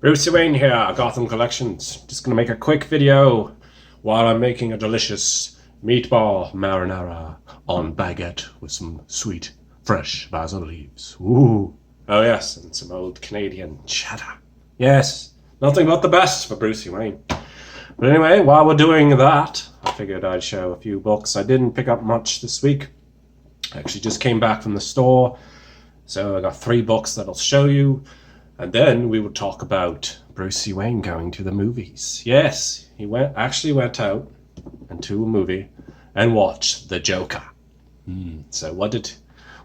Brucey Wayne here, Gotham Collections. Just gonna make a quick video while I'm making a delicious meatball marinara on baguette with some sweet, fresh basil leaves. Ooh. Oh yes, and some old Canadian cheddar. Yes, nothing but the best for Brucey Wayne. But anyway, while we're doing that, I figured I'd show a few books. I didn't pick up much this week. I actually just came back from the store, so I got 3 books that I'll show you. And then we would talk about Brucey Wayne going to the movies. Yes, he actually went out into a movie and watched The Joker. So what did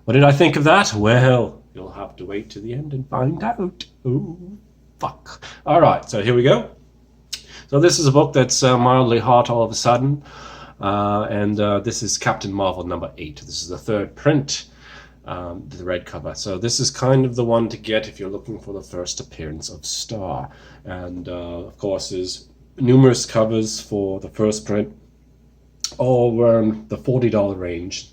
I think of that? Well, you'll have to wait to the end and find out. Ooh, fuck. All right, so here we go. So this is a book that's mildly hot all of a sudden, and this is Captain Marvel number 8. This is the 3rd print. The red cover. So this is kind of the one to get if you're looking for the first appearance of Star. And of course there's numerous covers for the first print, all around the $40 range,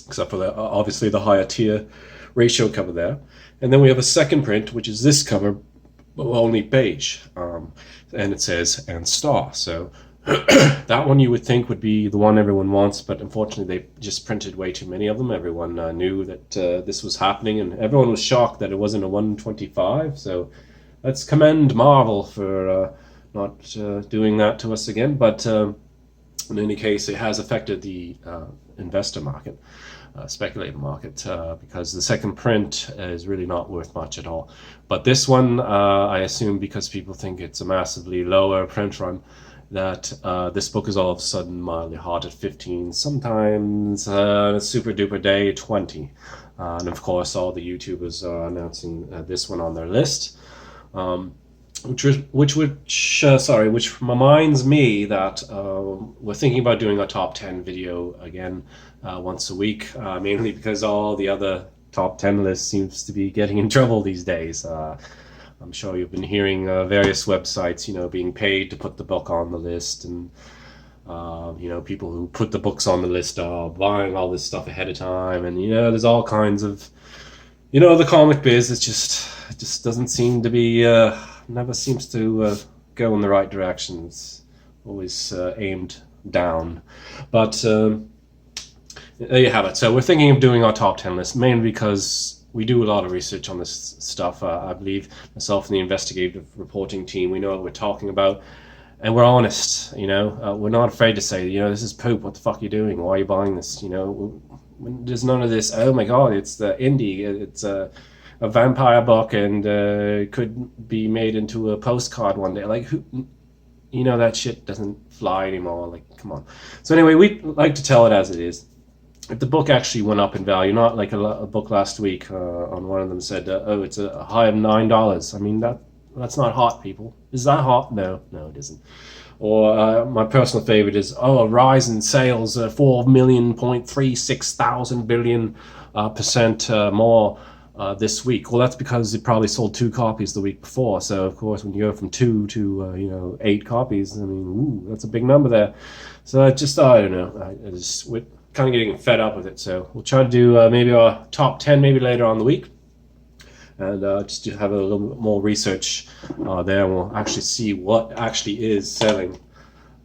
except for obviously the higher tier ratio cover there. And then we have a second print, which is this cover, only beige, and it says "and Star." So that one you would think would be the one everyone wants, but unfortunately they just printed way too many of them. Everyone knew that this was happening, and everyone was shocked that it wasn't a 125. So let's commend Marvel for not doing that to us again. But in any case, it has affected the investor market, speculator market, because the second print is really not worth much at all. But this one, I assume because people think it's a massively lower print run, that this book is all of a sudden mildly hot at 15, sometimes a super duper day 20. And of course all the YouTubers are announcing this one on their list, which reminds me that we're thinking about doing a top 10 video again once a week, mainly because all the other top 10 lists seems to be getting in trouble these days. I'm sure you've been hearing various websites, being paid to put the book on the list, and people who put the books on the list are buying all this stuff ahead of time, and there's all kinds of, the comic biz. It just doesn't seem to be, never seems to go in the right direction. It's always aimed down, but there you have it. So we're thinking of doing our top 10 list, mainly because we do a lot of research on this stuff. I believe myself and the investigative reporting team, we know what we're talking about, and we're honest. We're not afraid to say, this is poop. What the fuck are you doing? Why are you buying this? There's none of this. Oh my god, it's the indie. It's a vampire book, and it could be made into a postcard one day. Like who? That shit doesn't fly anymore. Like, come on. So anyway, we like to tell it as it is. If the book actually went up in value, not like a book last week on one of them said, oh, it's a high of $9. I mean, that's not hot, people. Is that hot? No, it isn't. Or my personal favorite is, a rise in sales, 4,000,036 thousand billion percent more this week. Well, that's because it probably sold 2 copies the week before. So, of course, when you go from 2 to 8 copies, I mean, ooh, that's a big number there. So I don't know. We're kind of getting fed up with it. So we'll try to do maybe our top 10 maybe later on the week, and just to have a little bit more research there, and we'll actually see what actually is selling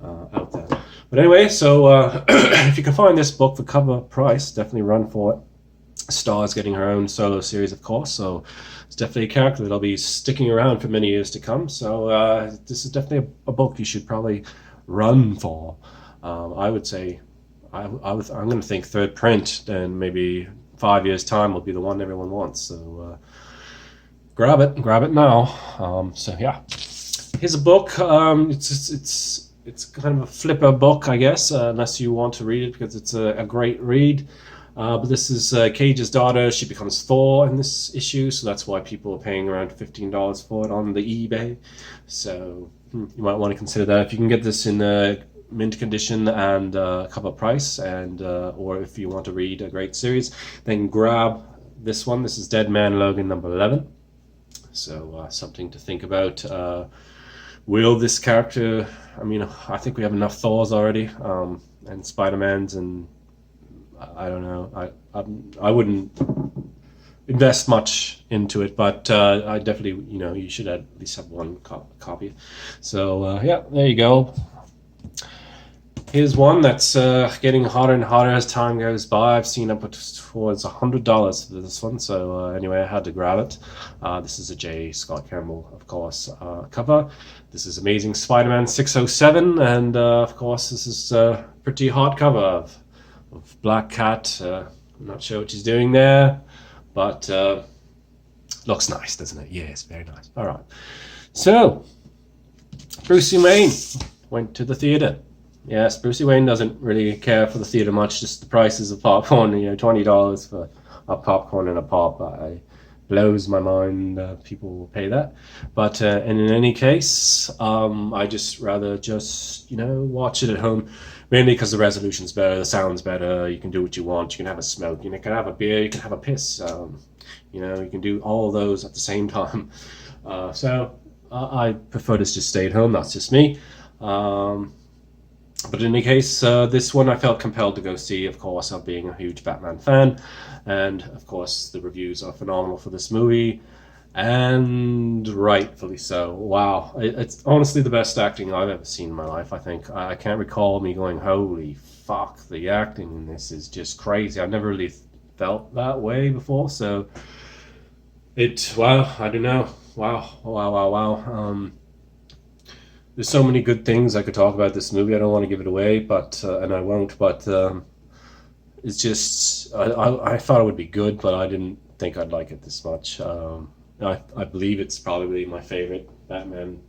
out there. But anyway, so if you can find this book for cover price, definitely run for it. Star's getting her own solo series, of course, so it's definitely a character that'll be sticking around for many years to come. So this is definitely a book you should probably run for. I would say I'm going to think 3rd print, and maybe 5 years time will be the one everyone wants. So grab it now. So yeah, here's a book. It's kind of a flipper book, I guess, unless you want to read it because it's a great read. But this is Cage's daughter. She becomes Thor in this issue, so that's why people are paying around $15 for it on the eBay. So you might want to consider that if you can get this in mint condition and cover price, and or if you want to read a great series, then grab this one. This is Dead Man Logan number 11. So something to think about. Will this character, I think we have enough Thors already, and Spider-Mans, and I don't know. I wouldn't invest much into it, but I definitely, you should at least have one copy. So yeah, there you go. Here's one that's getting hotter and hotter as time goes by. I've seen up towards $100 for this one. So anyway, I had to grab it. This is a J. Scott Campbell, of course, cover. This is Amazing Spider-Man 607, and of course, this is a pretty hot cover of Black Cat. I'm not sure what she's doing there, but looks nice, doesn't it? Yes, very nice. All right. So, Brucey Wayne went to the theater. Yes, Brucey Wayne doesn't really care for the theater much, just the prices of popcorn, $20 for a popcorn and a pop. Blows my mind, people will pay that. But and in any case, I just rather watch it at home, mainly because the resolution's better, the sound's better, you can do what you want, you can have a smoke, you can have a beer, you can have a piss, you can do all of those at the same time. So I prefer to just stay at home, that's just me. But in any case, this one I felt compelled to go see, of course, of being a huge Batman fan. And, of course, the reviews are phenomenal for this movie. And rightfully so. Wow. It's honestly the best acting I've ever seen in my life, I think. I can't recall me going, holy fuck, the acting in this is just crazy. I've never really felt that way before. So, wow, I don't know. Wow. There's so many good things I could talk about this movie. I don't want to give it away, but and I won't. But it's just I thought it would be good, but I didn't think I'd like it this much. I believe it's probably my favorite Batman,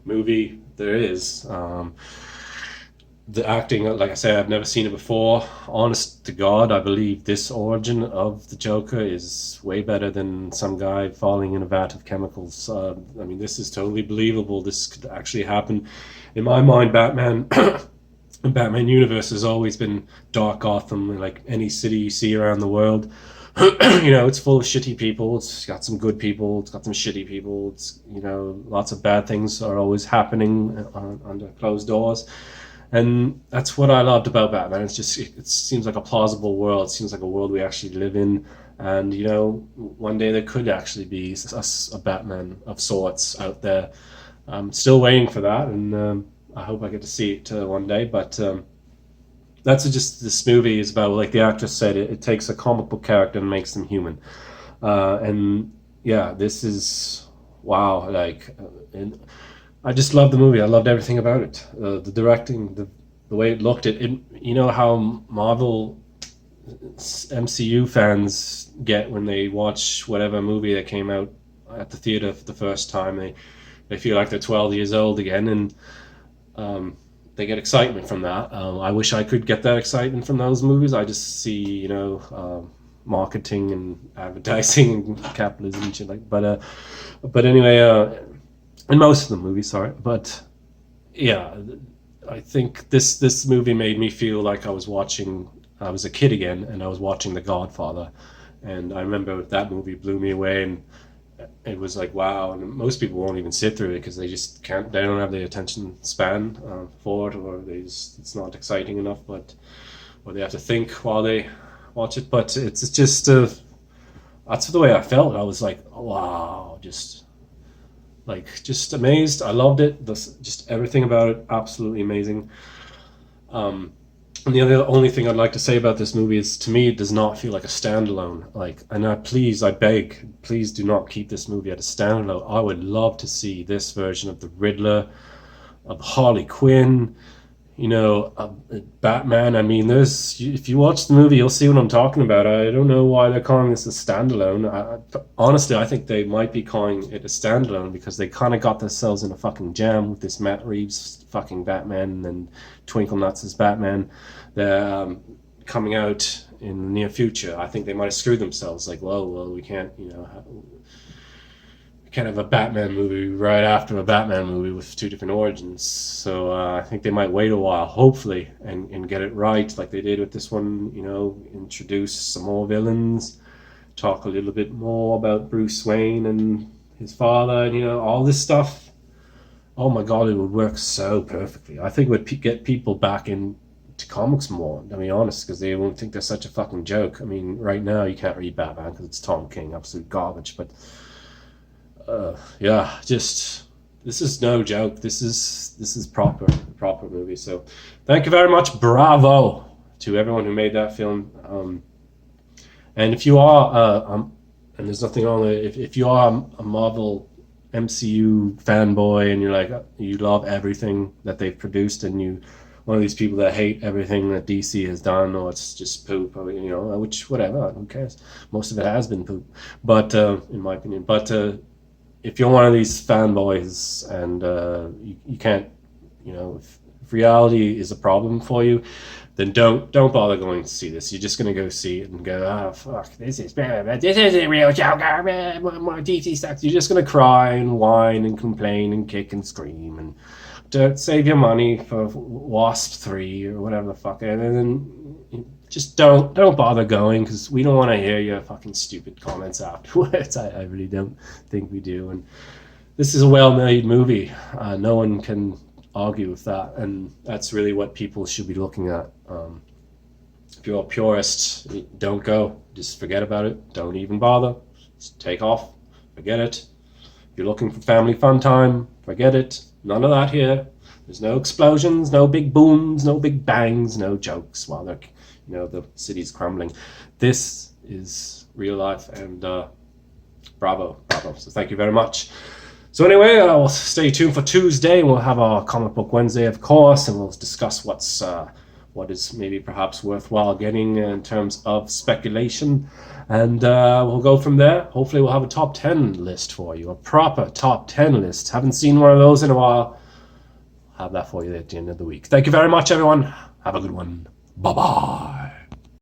movie there is. The acting, like I say, I've never seen it before. Honest to God, I believe this origin of the Joker is way better than some guy falling in a vat of chemicals. This is totally believable. This could actually happen. In my mind, Batman, the Batman universe has always been dark Gotham, like any city you see around the world. It's full of shitty people. It's got some good people. It's got some shitty people. It's, lots of bad things are always happening under closed doors. And that's what I loved about Batman. It seems like a plausible world. It seems like a world we actually live in. And, one day there could actually be a Batman of sorts out there. I'm still waiting for that, and I hope I get to see it one day. But that's just this movie is about, like the actress said, it takes a comic book character and makes them human. And yeah, this is, wow, and I just loved the movie. I loved everything about it. The directing, the way it looked. How Marvel MCU fans get when they watch whatever movie that came out at the theater for the first time. They feel like they're 12 years old again, and they get excitement from that. I wish I could get that excitement from those movies. I just see, marketing and advertising and capitalism and shit like. But anyway. In most of the movies, sorry, but yeah, I think this movie made me feel like I was a kid again, and I was watching The Godfather, and I remember that movie blew me away, and it was like, wow. And most people won't even sit through it because they just can't. They don't have the attention span for it, or it's not exciting enough, or they have to think while they watch it. But it's just that's the way I felt. I was like, wow, just amazed. I loved it. Just everything about it, absolutely amazing. And the only thing I'd like to say about this movie is, to me, it does not feel like a standalone. I beg, please do not keep this movie at a standalone. I would love to see this version of the Riddler, of Harley Quinn, Batman. If you watch the movie, you'll see what I'm talking about. I don't know why they're calling this a standalone. Honestly, I think they might be calling it a standalone because they kind of got themselves in a fucking jam with this Matt Reeves fucking Batman and Twinkle Nuts as Batman. They're coming out in the near future. I think they might have screwed themselves. Like, well, we can't, have a Batman movie right after a Batman movie with two different origins. So I think they might wait a while, hopefully, and get it right like they did with this one. Introduce some more villains, talk a little bit more about Bruce Wayne and his father, and all this stuff. Oh my God, it would work so perfectly. I think it would get people back into to comics more, to be honest, because they won't think they're such a fucking joke. I mean, right now you can't read Batman because it's Tom King, absolute garbage. But yeah, just this is no joke. This is proper movie. So thank you very much. Bravo to everyone who made that film. And if you are, and there's nothing wrong with it, if you are a Marvel MCU fanboy and you're like, you love everything that they've produced, and you one of these people that hate everything that DC has done, or it's just poop, or, you know, which, whatever, who cares? Most of it has been poop, but in my opinion. But if you're one of these fanboys and you can't, you know, if reality is a problem for you, then don't bother going to see this. You're just gonna go see it and go, oh fuck, this isn't real Joker, my DC sucks. You're just gonna cry and whine and complain and kick and scream, and don't save your money for Wasp 3 or whatever the fuck, and then just don't bother going, because we don't want to hear your fucking stupid comments afterwards. I really don't think we do. And this is a well-made movie. No one can argue with that, and that's really what people should be looking at. If you're a purist, don't go. Just forget about it. Don't even bother. Just take off. Forget it. If you're looking for family fun time, forget it. None of that here. There's no explosions, no big booms, no big bangs, no jokes while they're, you know, the city's crumbling. This is real life, and bravo. So thank you very much. So anyway, we'll stay tuned for Tuesday. We'll have our Comic Book Wednesday, of course, and we'll discuss what is maybe perhaps worthwhile getting in terms of speculation. And we'll go from there. Hopefully we'll have a top 10 list for you, a proper top 10 list. Haven't seen one of those in a while. I'll have that for you at the end of the week. Thank you very much, everyone. Have a good one. Bye-bye.